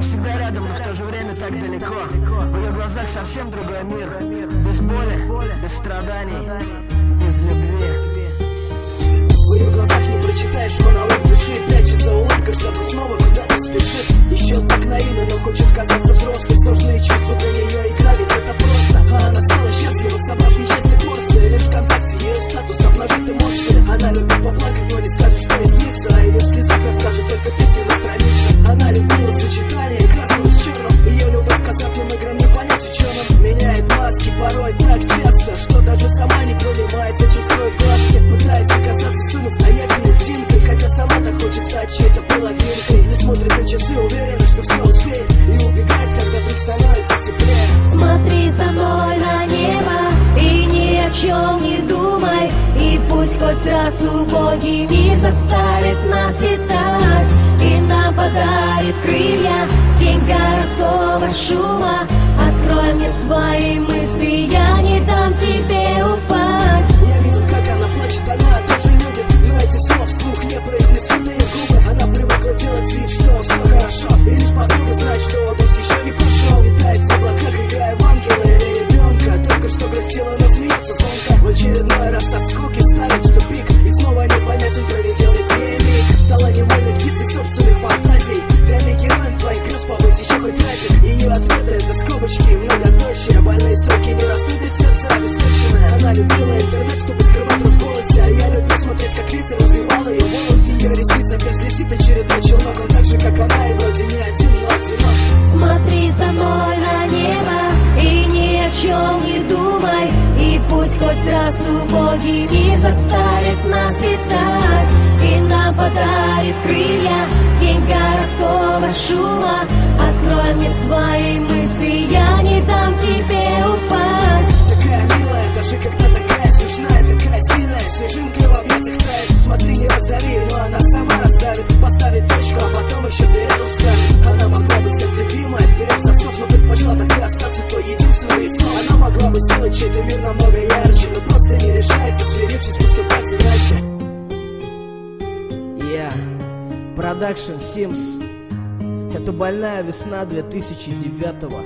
всегда рядом, но в то же время так далеко. В ее глазах совсем другой мир. Без боли, без страданий, без любви. В ее глазах не прочитаешь монолог души. Прячется за улыбкой, что-то снова куда-то спешит. Еще так наивно, но хочет казаться взрослой. Сложные чувства для нее игра, ведь это просто. А она стала счастлива, собрав несчастье порции. Лишь ВКонтакте ее статус обнажит эмоции. Она любит поплакать, но не скажет, что ей снится. А ее слезах расскажет только песни на странице. Она любила сочетание красного с черным. Ее любовь к азартным играм не понять ученым. Меняет маски порой так часто, что даже сама не понимает, зачем строит глазки. Пытается казаться самостоятельной Динкой, хотя сама-то хочет стать чьей-то половинкой. Не смотрит на часы, уверена, что все успеет. И убегает, когда вдруг становится теплее. Смотри за мной на небо и ни о чем не думай. И пусть хоть раз убогими заставит нас летать, и нам подарит крылья день городского шума. Открой мне свои мысли, я не дам тебе упасть. Я видел, как она плачет, она тоже любит. Но эти слов вслух не произнесенные губы. Она привыкла делать вид, что все хорошо. И лишь подруга знает, что отпуск еще не прошел. Летает в облаках, играя в ангела или ребенка. Только что красиво, но смеется звонко. В очередной раз от скуки ставит в тупик. И снова непонятен пролетелый змея миг. Стала невольной птицей собственных фантазий. Реальный герой твоих грез побыть еще хоть разик. Ее ответы это скобочки, многоточие. Больные строки не рассудят сердце обесточенное. Она любила интернет, чтобы скрывать расколость. А я любил смотреть, как ветер развивал ее волосы. Ее ресница опять летит очередной челнок. Он так же, как она, и вроде не один, но одинок. Смотри за мной на небо и ни о чем не думай. И пусть хоть раз убогими заставит нас летать, и нам подарит крылья день городского шума. Открой мне свои мысли, я не дам тебе упасть. Такая милая, даже когда такая смешная, такая сильная. Снежинка в объятиях тает. Смотри, не раздави, но она сама раздавит. Поставит точку, а потом еще дверь вставит. Она могла бы стать любимой, вперед засов, но предпочла так и остаться той единственной из снов. Она могла бы сделать чей-то мир намного ярче, но просто не решается, смирившись, поступать иначе. Production Sims. Это больная весна 2009-го.